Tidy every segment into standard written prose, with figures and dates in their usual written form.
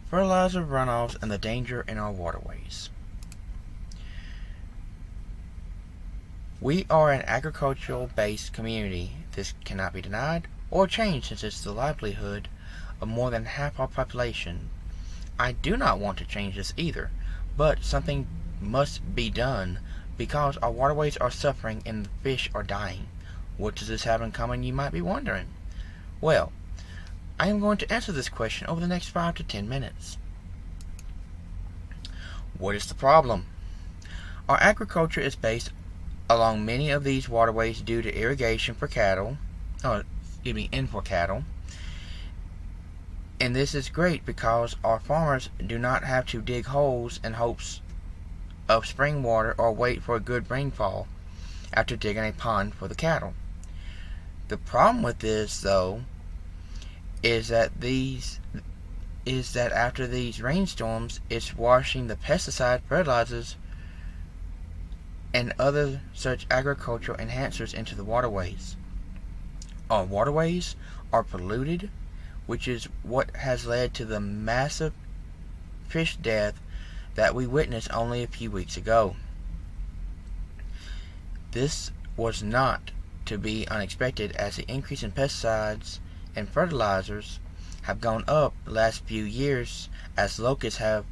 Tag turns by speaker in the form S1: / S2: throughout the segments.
S1: Fertilizer runoffs and the danger in our waterways. We are an agricultural-based community. This cannot be denied or changed since it's the livelihood of more than half our population. I do not want to change this either, but something must be done because our waterways are suffering and the fish are dying. What does this have in common, you might be wondering? Well, I am going to answer this question over the next 5 to 10 minutes. What is the problem? Our agriculture is based along many of these waterways due to irrigation for cattle, in for cattle. And this is great because our farmers do not have to dig holes in hopes of spring water or wait for a good rainfall after digging a pond for the cattle. The problem with this, though, is that after these rainstorms, it's washing the pesticide, fertilizers, and other such agricultural enhancers into the waterways. Our waterways are polluted, which is what has led to the massive fish death that we witnessed only a few weeks ago. This was not to be unexpected, as the increase in pesticides and fertilizers have gone up the last few years as locusts have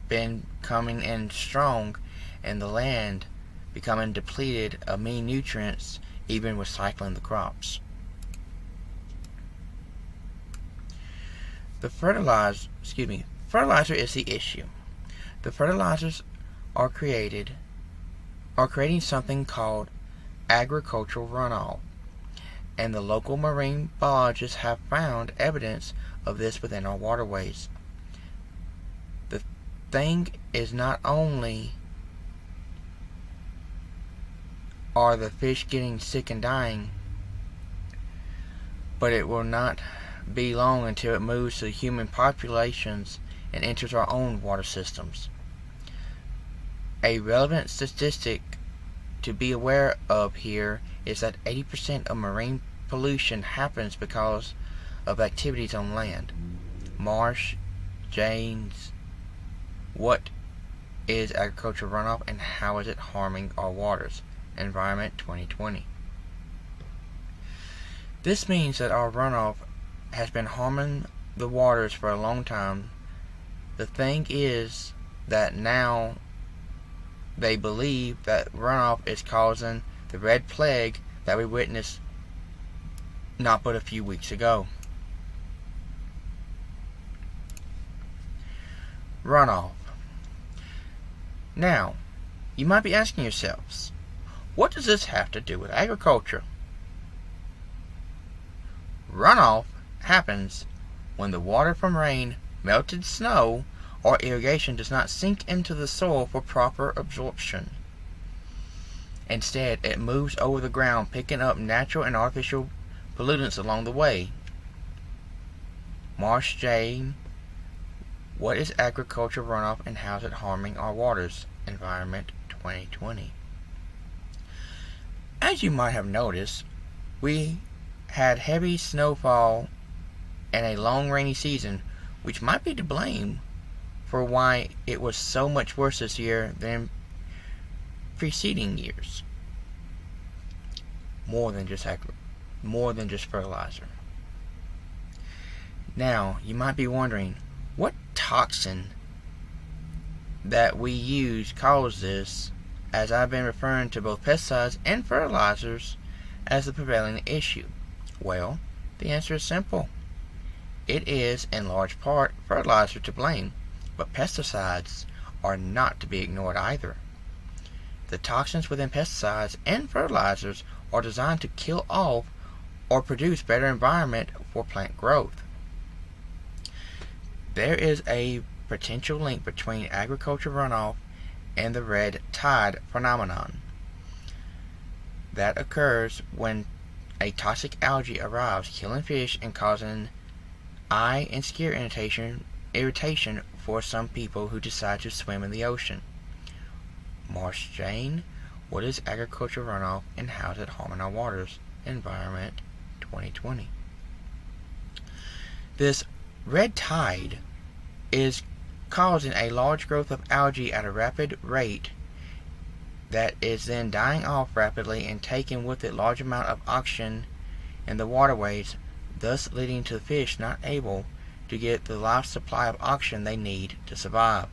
S1: been coming in strong and the land becoming depleted of many nutrients, even with cycling the crops. Fertilizer is the issue. The fertilizers are creating something called agricultural runoff, and the local marine biologists have found evidence of this within our waterways. The thing is, not only are the fish getting sick and dying, but it will not be long until it moves to human populations and enters our own water systems. A relevant statistic to be aware of here is that 80% of marine pollution happens because of activities on land. Marsh, James, what is agricultural runoff and how is it harming our waters? Environment 2020. This means that our runoff has been harming the waters for a long time. The thing is that now they believe that runoff is causing the red plague that we witnessed not but a few weeks ago. Runoff. Now, you might be asking yourselves, what does this have to do with agriculture? Runoff happens when the water from rain, melted snow, or irrigation does not sink into the soil for proper absorption. Instead, it moves over the ground, picking up natural and artificial pollutants along the way. Marsh Jane, what is agricultural runoff and how is it harming our waters? Environment 2020. As you might have noticed, we had heavy snowfall and a long rainy season, which might be to blame for why it was so much worse this year than preceding years. More than just fertilizer. Now, you might be wondering, what toxin that we use caused this, as I've been referring to both pesticides and fertilizers as the prevailing issue? Well, the answer is simple. It is, in large part, fertilizer to blame, but pesticides are not to be ignored either. The toxins within pesticides and fertilizers are designed to kill off or produce better environment for plant growth. There is a potential link between agricultural runoff and the red tide phenomenon that occurs when a toxic algae arrives, killing fish and causing eye and skin irritation for some people who decide to swim in the ocean. Marsh Jane, what is agricultural runoff and how is it harming our waters? Environment 2020. This red tide is causing a large growth of algae at a rapid rate that is then dying off rapidly and taking with it large amount of oxygen in the waterways, thus leading to the fish not able to get the life supply of oxygen they need to survive.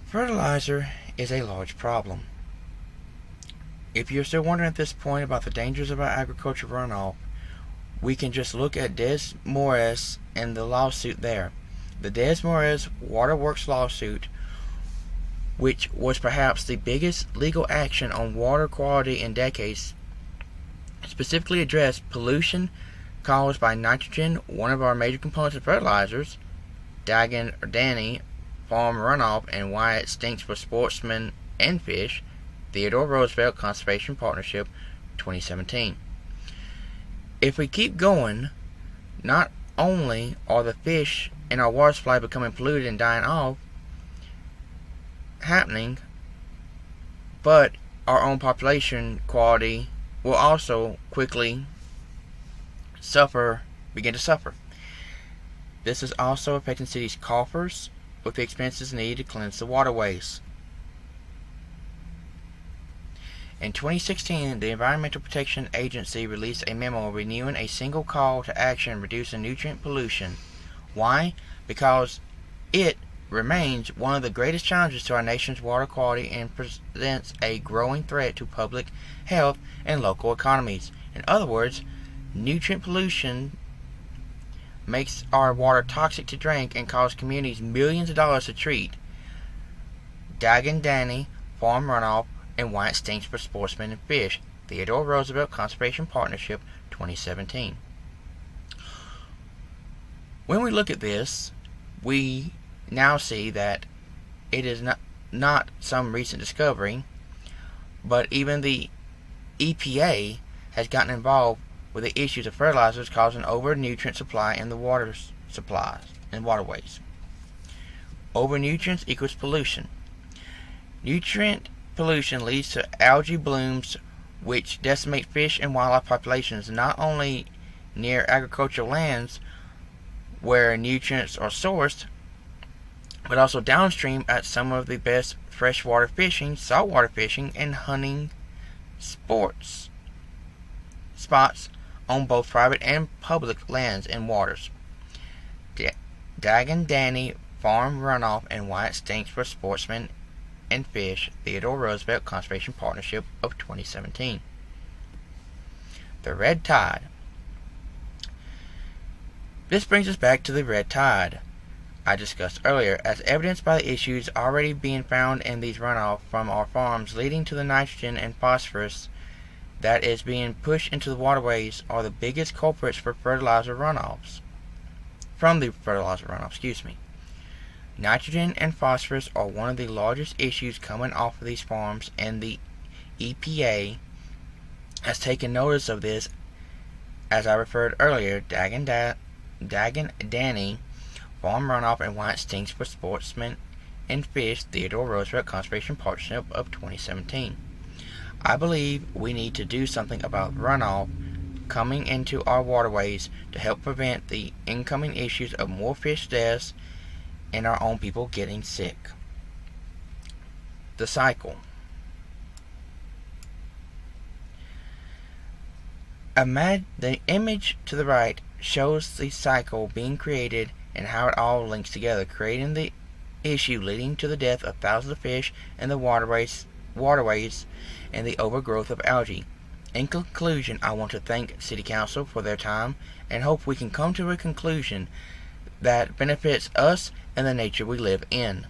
S1: Fertilizer is a large problem. If you're still wondering at this point about the dangers of our agricultural runoff, we can just look at Des Moines and the lawsuit there. The Des Moines Waterworks lawsuit, which was perhaps the biggest legal action on water quality in decades, specifically addressed pollution caused by nitrogen, one of our major components of fertilizers, Dagon or Danny, farm runoff, and why it stinks for sportsmen and fish, Theodore Roosevelt Conservation Partnership, 2017. If we keep going, not only are the fish in our water supply becoming polluted and dying off, but our own population quality will also quickly begin to suffer. This is also affecting cities' coffers with the expenses needed to cleanse the waterways. In 2016, the Environmental Protection Agency released a memo renewing a single call to action reducing nutrient pollution. Why? Because it remains one of the greatest challenges to our nation's water quality and presents a growing threat to public health and local economies. In other words, nutrient pollution makes our water toxic to drink and costs communities millions of dollars to treat. Dagon Danny, farm runoff, and why it stinks for sportsmen and fish. Theodore Roosevelt Conservation Partnership, 2017. When we look at this, we now see that it is not some recent discovery, but even the EPA has gotten involved with the issues of fertilizers causing over nutrient supply in the water supplies and waterways. Over nutrients equals pollution. Nutrient pollution leads to algae blooms which decimate fish and wildlife populations not only near agricultural lands where nutrients are sourced, but also downstream at some of the best freshwater fishing, saltwater fishing, and hunting spots on both private and public lands and waters. Dagon Danny, farm runoff, and why it stinks for sportsmen and fish, Theodore Roosevelt Conservation Partnership of 2017. The red tide. This brings us back to the red tide I discussed earlier, as evidenced by the issues already being found in these runoff from our farms leading to the nitrogen and phosphorus that is being pushed into the waterways are the biggest culprits for fertilizer runoffs. Nitrogen and phosphorus are one of the largest issues coming off of these farms, and the EPA has taken notice of this, as I referred earlier. Dagon Danny, farm runoff, and why it stinks for sportsmen and fish, Theodore Roosevelt Conservation Partnership of 2017. I believe we need to do something about runoff coming into our waterways to help prevent the incoming issues of more fish deaths and our own people getting sick. The cycle. The image to the right shows the cycle being created and how it all links together, creating the issue leading to the death of thousands of fish in the waterways and the overgrowth of algae. In conclusion, I want to thank City Council for their time and hope we can come to a conclusion that benefits us and the nature we live in.